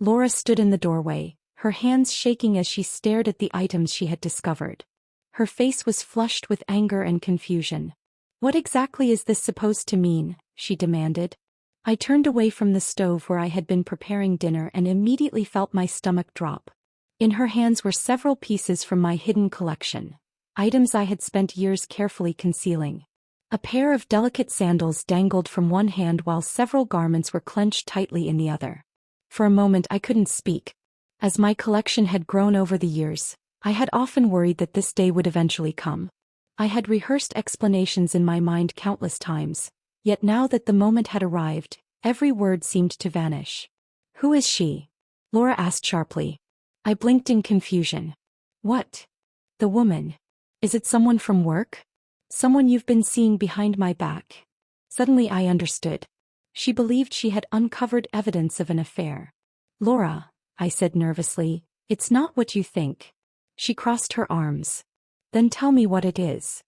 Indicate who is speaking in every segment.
Speaker 1: Laura stood in the doorway, her hands shaking as she stared at the items she had discovered. Her face was flushed with anger and confusion. "What exactly is this supposed to mean?" she demanded. I turned away from the stove where I had been preparing dinner and immediately felt my stomach drop. In her hands were several pieces from my hidden collection, items I had spent years carefully concealing. A pair of delicate sandals dangled from one hand while several garments were clenched tightly in the other. For a moment I couldn't speak. As my collection had grown over the years, I had often worried that this day would eventually come. I had rehearsed explanations in my mind countless times, yet now that the moment had arrived, every word seemed to vanish. "Who is she?" Laura asked sharply. I blinked in confusion. "What? The woman. Is it someone from work? Someone you've been seeing behind my back?" Suddenly I understood. She believed she had uncovered evidence of an affair. "Laura," I said nervously, "it's not what you think." She crossed her arms. "Then tell me what it is."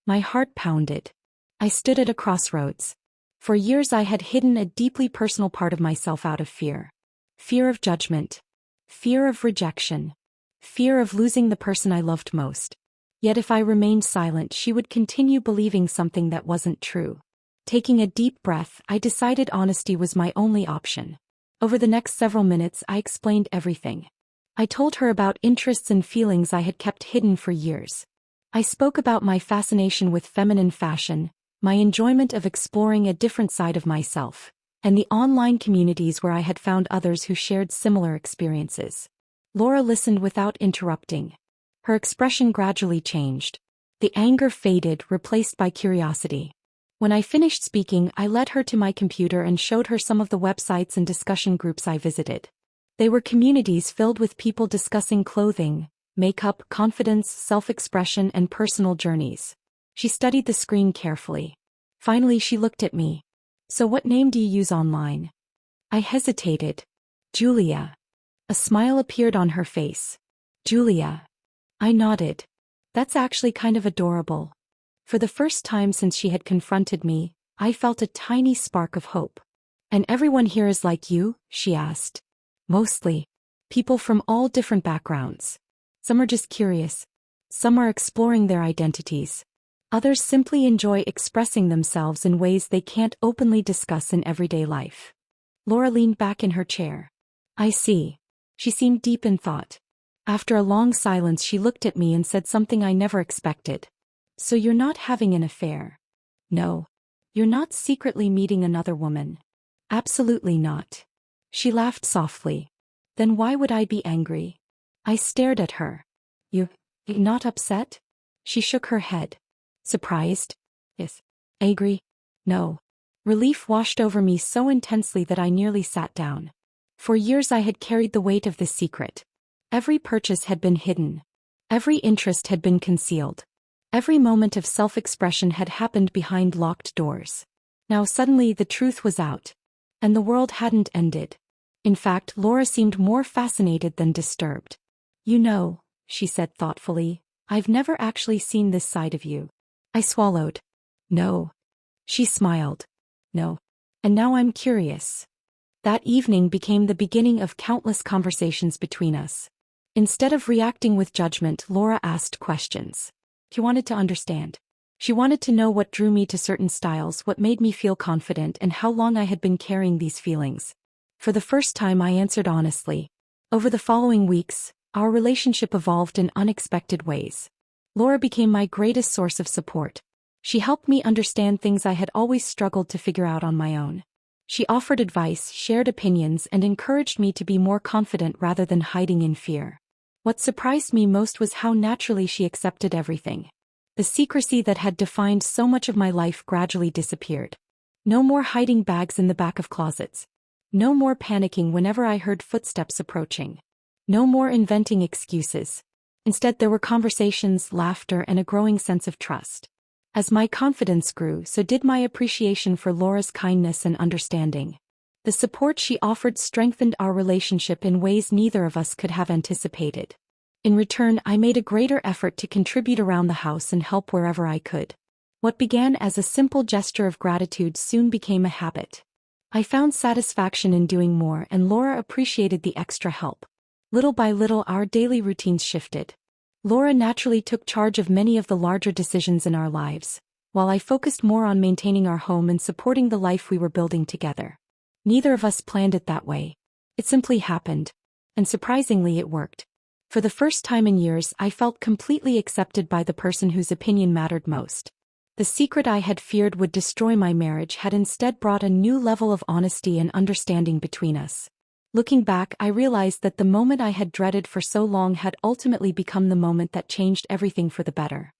Speaker 1: My heart pounded. I stood at a crossroads. For years I had hidden a deeply personal part of myself out of fear. Fear of judgment. Fear of rejection. Fear of losing the person I loved most. Yet if I remained silent, she would continue believing something that wasn't true. Taking a deep breath, I decided honesty was my only option. Over the next several minutes, I explained everything. I told her about interests and feelings I had kept hidden for years. I spoke about my fascination with feminine fashion, my enjoyment of exploring a different side of myself, and the online communities where I had found others who shared similar experiences. Laura listened without interrupting. Her expression gradually changed. The anger faded, replaced by curiosity. When I finished speaking, I led her to my computer and showed her some of the websites and discussion groups I visited. They were communities filled with people discussing clothing, makeup, confidence, self-expression, and personal journeys. She studied the screen carefully. Finally, she looked at me. "So what name do you use online?" I hesitated. "Julia." A smile appeared on her face. "Julia." I nodded. "That's actually kind of adorable." For the first time since she had confronted me, I felt a tiny spark of hope. "And everyone here is like you?" she asked. "Mostly. People from all different backgrounds. Some are just curious. Some are exploring their identities. Others simply enjoy expressing themselves in ways they can't openly discuss in everyday life." Laura leaned back in her chair. "I see." She seemed deep in thought. After a long silence, she looked at me and said something I never expected. "So you're not having an affair?" "No." "You're not secretly meeting another woman?" "Absolutely not." She laughed softly. "Then why would I be angry?" I stared at her. You're not upset?" She shook her head. "Surprised?" "Yes." "Angry?" "No." Relief washed over me so intensely that I nearly sat down. For years I had carried the weight of this secret. Every purchase had been hidden. Every interest had been concealed. Every moment of self-expression had happened behind locked doors. Now suddenly the truth was out. And the world hadn't ended. In fact, Laura seemed more fascinated than disturbed. "You know," she said thoughtfully, "I've never actually seen this side of you." I swallowed. "No." She smiled. "No. And now I'm curious." That evening became the beginning of countless conversations between us. Instead of reacting with judgment, Laura asked questions. She wanted to understand. She wanted to know what drew me to certain styles, what made me feel confident, and how long I had been carrying these feelings. For the first time, I answered honestly. Over the following weeks, our relationship evolved in unexpected ways. Laura became my greatest source of support. She helped me understand things I had always struggled to figure out on my own. She offered advice, shared opinions, and encouraged me to be more confident rather than hiding in fear. What surprised me most was how naturally she accepted everything. The secrecy that had defined so much of my life gradually disappeared. No more hiding bags in the back of closets. No more panicking whenever I heard footsteps approaching. No more inventing excuses. Instead, there were conversations, laughter, and a growing sense of trust. As my confidence grew, so did my appreciation for Laura's kindness and understanding. The support she offered strengthened our relationship in ways neither of us could have anticipated. In return, I made a greater effort to contribute around the house and help wherever I could. What began as a simple gesture of gratitude soon became a habit. I found satisfaction in doing more, and Laura appreciated the extra help. Little by little, our daily routines shifted. Laura naturally took charge of many of the larger decisions in our lives, while I focused more on maintaining our home and supporting the life we were building together. Neither of us planned it that way. It simply happened. And surprisingly, it worked. For the first time in years, I felt completely accepted by the person whose opinion mattered most. The secret I had feared would destroy my marriage had instead brought a new level of honesty and understanding between us. Looking back, I realized that the moment I had dreaded for so long had ultimately become the moment that changed everything for the better.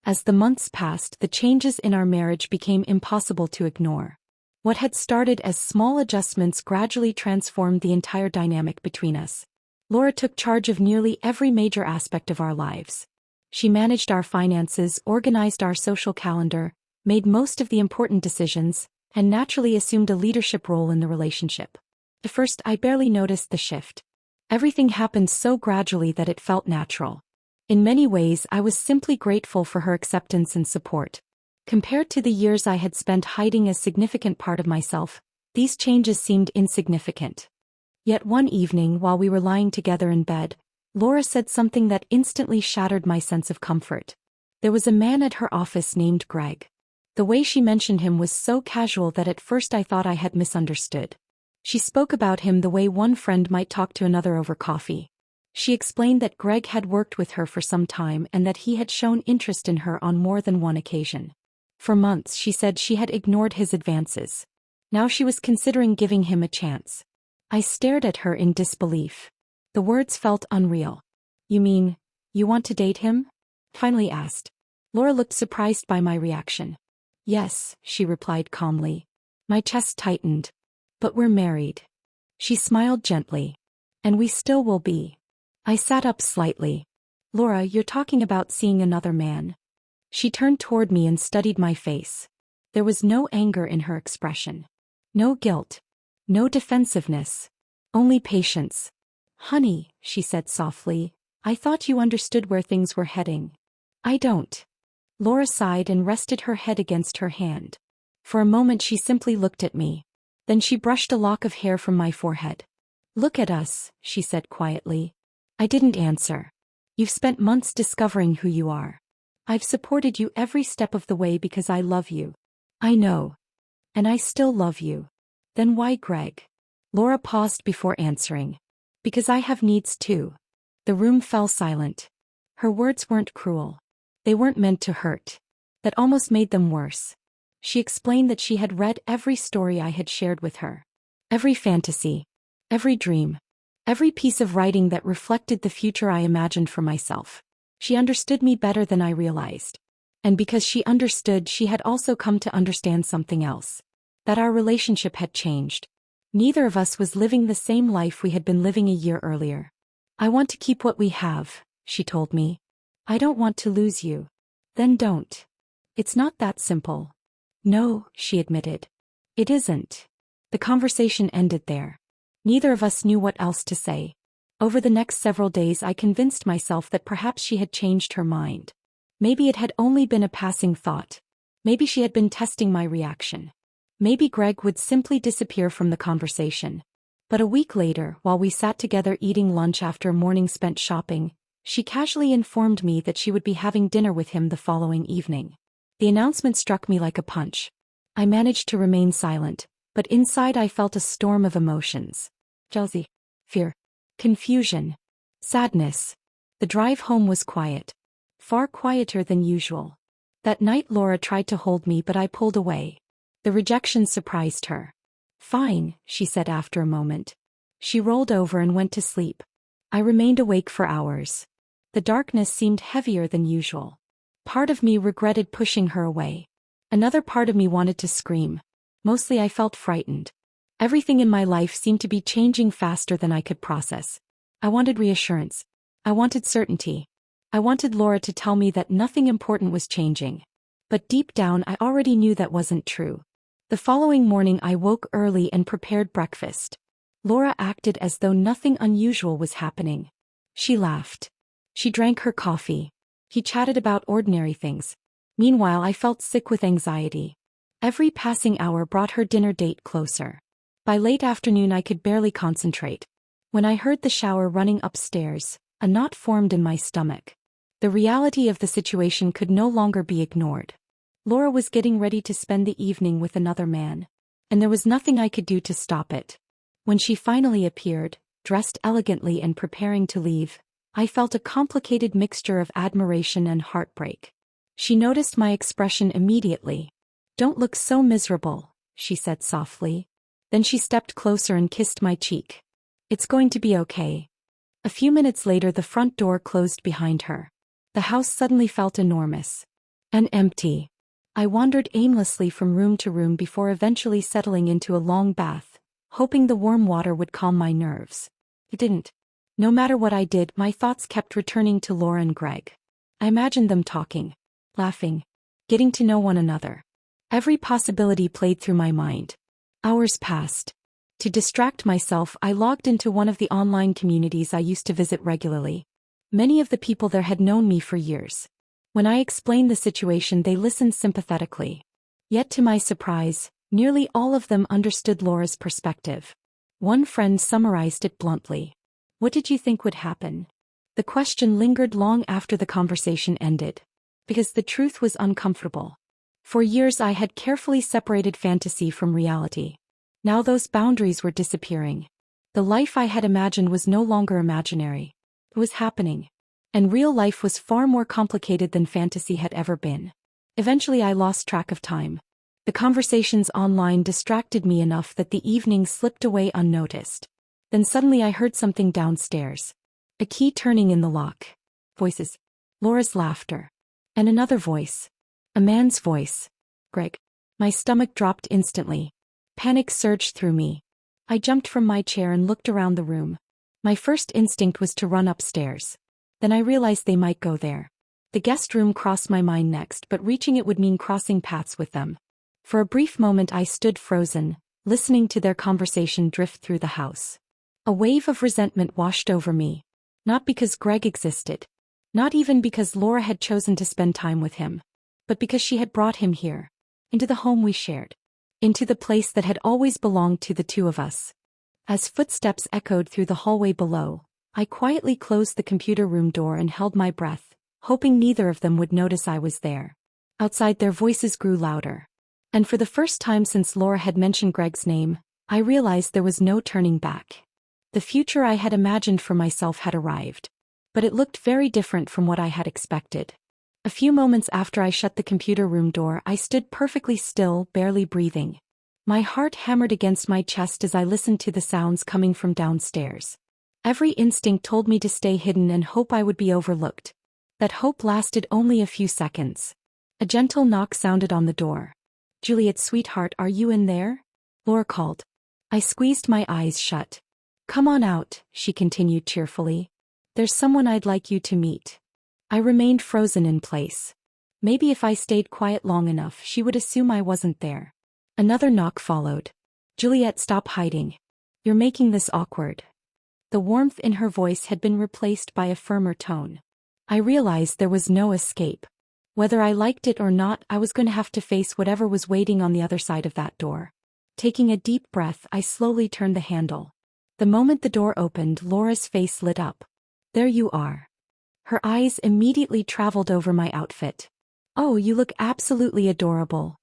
Speaker 1: As the months passed, the changes in our marriage became impossible to ignore. What had started as small adjustments gradually transformed the entire dynamic between us. Laura took charge of nearly every major aspect of our lives. She managed our finances, organized our social calendar, made most of the important decisions, and naturally assumed a leadership role in the relationship. At first, I barely noticed the shift. Everything happened so gradually that it felt natural. In many ways, I was simply grateful for her acceptance and support. Compared to the years I had spent hiding a significant part of myself, these changes seemed insignificant. Yet one evening, while we were lying together in bed, Laura said something that instantly shattered my sense of comfort. There was a man at her office named Greg. The way she mentioned him was so casual that at first I thought I had misunderstood. She spoke about him the way one friend might talk to another over coffee. She explained that Greg had worked with her for some time and that he had shown interest in her on more than one occasion. For months, she said, she had ignored his advances. Now she was considering giving him a chance. I stared at her in disbelief. The words felt unreal. "You mean, you want to date him?" finally asked. Laura looked surprised by my reaction. "Yes," she replied calmly. My chest tightened. "But we're married." She smiled gently. "And we still will be." I sat up slightly. "Laura, you're talking about seeing another man." She turned toward me and studied my face. There was no anger in her expression. No guilt. No defensiveness. Only patience. "Honey," she said softly, "I thought you understood where things were heading." "I don't." Laura sighed and rested her head against her hand. For a moment she simply looked at me. Then she brushed a lock of hair from my forehead. "Look at us," she said quietly. I didn't answer. "You've spent months discovering who you are. I've supported you every step of the way because I love you." "I know. And I still love you." "Then why Greg?" Laura paused before answering. "Because I have needs too." The room fell silent. Her words weren't cruel. They weren't meant to hurt. That almost made them worse. She explained that she had read every story I had shared with her. Every fantasy. Every dream. Every piece of writing that reflected the future I imagined for myself. She understood me better than I realized. And because she understood, she had also come to understand something else. That our relationship had changed. Neither of us was living the same life we had been living a year earlier. "I want to keep what we have," she told me. "I don't want to lose you." "Then don't." "It's not that simple." "No," she admitted. "It isn't." The conversation ended there. Neither of us knew what else to say. Over the next several days I convinced myself that perhaps she had changed her mind. Maybe it had only been a passing thought. Maybe she had been testing my reaction. Maybe Greg would simply disappear from the conversation. But a week later, while we sat together eating lunch after a morning spent shopping, she casually informed me that she would be having dinner with him the following evening. The announcement struck me like a punch. I managed to remain silent, but inside I felt a storm of emotions. Jealousy, fear, confusion, sadness. The drive home was quiet. Far quieter than usual. That night Laura tried to hold me, but I pulled away. The rejection surprised her. "Fine," she said after a moment. She rolled over and went to sleep. I remained awake for hours. The darkness seemed heavier than usual. Part of me regretted pushing her away. Another part of me wanted to scream. Mostly I felt frightened. Everything in my life seemed to be changing faster than I could process. I wanted reassurance. I wanted certainty. I wanted Laura to tell me that nothing important was changing. But deep down I already knew that wasn't true. The following morning I woke early and prepared breakfast. Laura acted as though nothing unusual was happening. She laughed. She drank her coffee. He chatted about ordinary things. Meanwhile I felt sick with anxiety. Every passing hour brought her dinner date closer. By late afternoon I could barely concentrate. When I heard the shower running upstairs, a knot formed in my stomach. The reality of the situation could no longer be ignored. Laura was getting ready to spend the evening with another man, and there was nothing I could do to stop it. When she finally appeared, dressed elegantly and preparing to leave, I felt a complicated mixture of admiration and heartbreak. She noticed my expression immediately. "Don't look so miserable," she said softly. Then she stepped closer and kissed my cheek. "It's going to be okay." A few minutes later the front door closed behind her. The house suddenly felt enormous and empty. I wandered aimlessly from room to room before eventually settling into a long bath, hoping the warm water would calm my nerves. It didn't. No matter what I did, my thoughts kept returning to Laura and Greg. I imagined them talking, laughing, getting to know one another. Every possibility played through my mind. Hours passed. To distract myself, I logged into one of the online communities I used to visit regularly. Many of the people there had known me for years. When I explained the situation, they listened sympathetically. Yet to my surprise, nearly all of them understood Laura's perspective. One friend summarized it bluntly. "What did you think would happen?" The question lingered long after the conversation ended, because the truth was uncomfortable. For years I had carefully separated fantasy from reality. Now those boundaries were disappearing. The life I had imagined was no longer imaginary. It was happening. And real life was far more complicated than fantasy had ever been. Eventually I lost track of time. The conversations online distracted me enough that the evening slipped away unnoticed. Then suddenly I heard something downstairs. A key turning in the lock. Voices. Laura's laughter. And another voice. A man's voice. "Greg." My stomach dropped instantly. Panic surged through me. I jumped from my chair and looked around the room. My first instinct was to run upstairs. Then I realized they might go there. The guest room crossed my mind next, but reaching it would mean crossing paths with them. For a brief moment I stood frozen, listening to their conversation drift through the house. A wave of resentment washed over me. Not because Greg existed. Not even because Laura had chosen to spend time with him. But because she had brought him here. Into the home we shared. Into the place that had always belonged to the two of us. As footsteps echoed through the hallway below, I quietly closed the computer room door and held my breath, hoping neither of them would notice I was there. Outside their voices grew louder. And for the first time since Laura had mentioned Greg's name, I realized there was no turning back. The future I had imagined for myself had arrived. But it looked very different from what I had expected. A few moments after I shut the computer room door, I stood perfectly still, barely breathing. My heart hammered against my chest as I listened to the sounds coming from downstairs. Every instinct told me to stay hidden and hope I would be overlooked. That hope lasted only a few seconds. A gentle knock sounded on the door. "Juliet, sweetheart, are you in there?" Laura called. I squeezed my eyes shut. "Come on out," she continued cheerfully. "There's someone I'd like you to meet." I remained frozen in place. Maybe if I stayed quiet long enough, she would assume I wasn't there. Another knock followed. "Juliet, stop hiding. You're making this awkward." The warmth in her voice had been replaced by a firmer tone. I realized there was no escape. Whether I liked it or not, I was going to have to face whatever was waiting on the other side of that door. Taking a deep breath, I slowly turned the handle. The moment the door opened, Laura's face lit up. "There you are." Her eyes immediately traveled over my outfit. "Oh, you look absolutely adorable."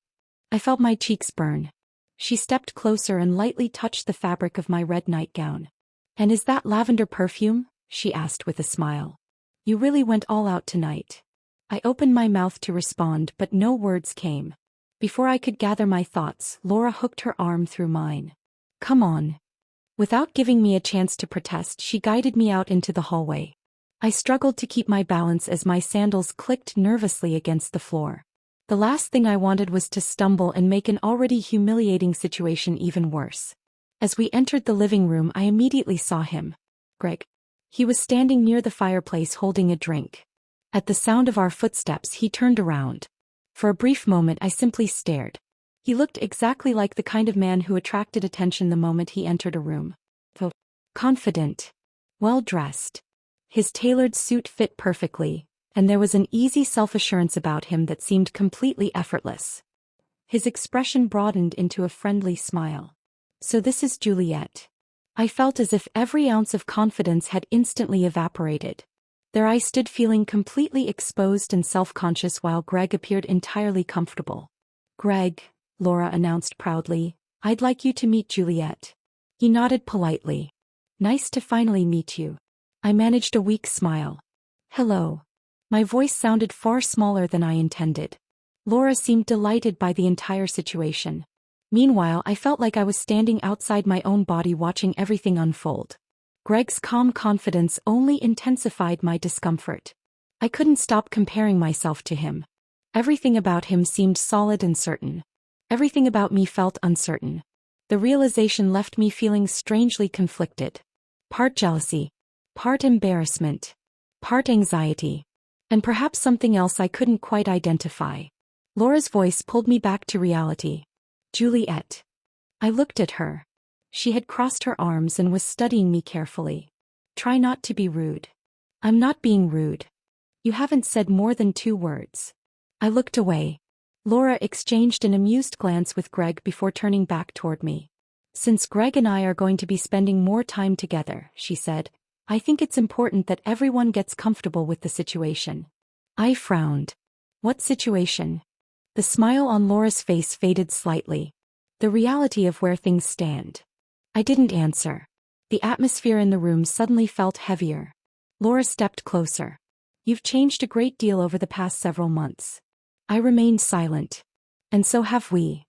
Speaker 1: I felt my cheeks burn. She stepped closer and lightly touched the fabric of my red nightgown. "And is that lavender perfume?" she asked with a smile. "You really went all out tonight." I opened my mouth to respond, but no words came. Before I could gather my thoughts, Laura hooked her arm through mine. "Come on." Without giving me a chance to protest, she guided me out into the hallway. I struggled to keep my balance as my sandals clicked nervously against the floor. The last thing I wanted was to stumble and make an already humiliating situation even worse. As we entered the living room, I immediately saw him. Greg. He was standing near the fireplace holding a drink. At the sound of our footsteps, he turned around. For a brief moment, I simply stared. He looked exactly like the kind of man who attracted attention the moment he entered a room. Confident. Well-dressed. His tailored suit fit perfectly, and there was an easy self-assurance about him that seemed completely effortless. His expression broadened into a friendly smile. So this is Juliet. I felt as if every ounce of confidence had instantly evaporated. There I stood feeling completely exposed and self-conscious while Greg appeared entirely comfortable. Greg, Laura announced proudly, I'd like you to meet Juliet. He nodded politely. Nice to finally meet you. I managed a weak smile. Hello. My voice sounded far smaller than I intended. Laura seemed delighted by the entire situation. Meanwhile, I felt like I was standing outside my own body watching everything unfold. Greg's calm confidence only intensified my discomfort. I couldn't stop comparing myself to him. Everything about him seemed solid and certain. Everything about me felt uncertain. The realization left me feeling strangely conflicted. Part jealousy, part embarrassment, part anxiety, and perhaps something else I couldn't quite identify. Laura's voice pulled me back to reality. Juliet. I looked at her. She had crossed her arms and was studying me carefully. Try not to be rude. I'm not being rude. You haven't said more than 2 words. I looked away. Laura exchanged an amused glance with Greg before turning back toward me. Since Greg and I are going to be spending more time together, she said, I think it's important that everyone gets comfortable with the situation. I frowned. What situation? The smile on Laura's face faded slightly. The reality of where things stand. I didn't answer. The atmosphere in the room suddenly felt heavier. Laura stepped closer. You've changed a great deal over the past several months. I remained silent. And so have we.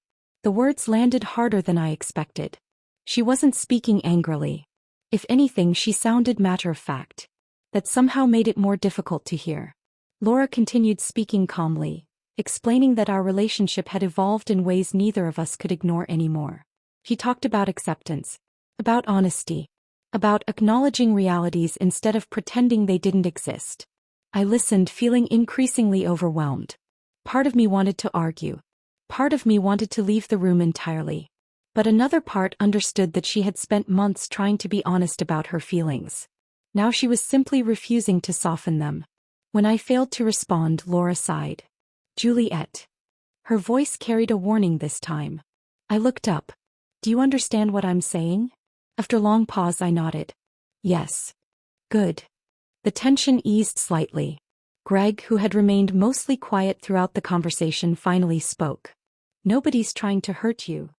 Speaker 1: The words landed harder than I expected. She wasn't speaking angrily. If anything, she sounded matter-of-fact. That somehow made it more difficult to hear. Laura continued speaking calmly, explaining that our relationship had evolved in ways neither of us could ignore anymore. He talked about acceptance, about honesty, about acknowledging realities instead of pretending they didn't exist. I listened, feeling increasingly overwhelmed. Part of me wanted to argue. Part of me wanted to leave the room entirely. But another part understood that she had spent months trying to be honest about her feelings. Now she was simply refusing to soften them. When I failed to respond, Laura sighed. Juliet. Her voice carried a warning this time. I looked up. Do you understand what I'm saying? After a long pause, I nodded. Yes. Good. The tension eased slightly. Greg, who had remained mostly quiet throughout the conversation, finally spoke. Nobody's trying to hurt you.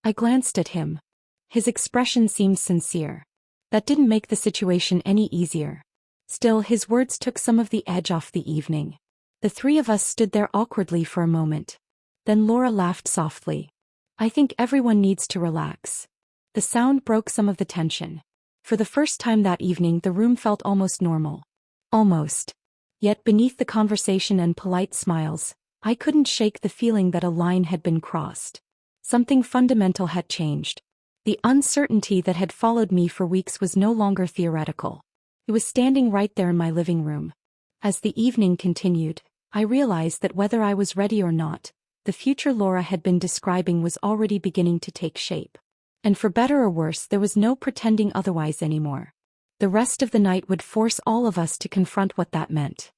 Speaker 1: I glanced at him. His expression seemed sincere. That didn't make the situation any easier. Still, his words took some of the edge off the evening. The 3 of us stood there awkwardly for a moment. Then Laura laughed softly. I think everyone needs to relax. The sound broke some of the tension. For the first time that evening, the room felt almost normal. Almost. Yet beneath the conversation and polite smiles, I couldn't shake the feeling that a line had been crossed. Something fundamental had changed. The uncertainty that had followed me for weeks was no longer theoretical. It was standing right there in my living room. As the evening continued, I realized that whether I was ready or not, the future Laura had been describing was already beginning to take shape. And for better or worse, there was no pretending otherwise anymore. The rest of the night would force all of us to confront what that meant.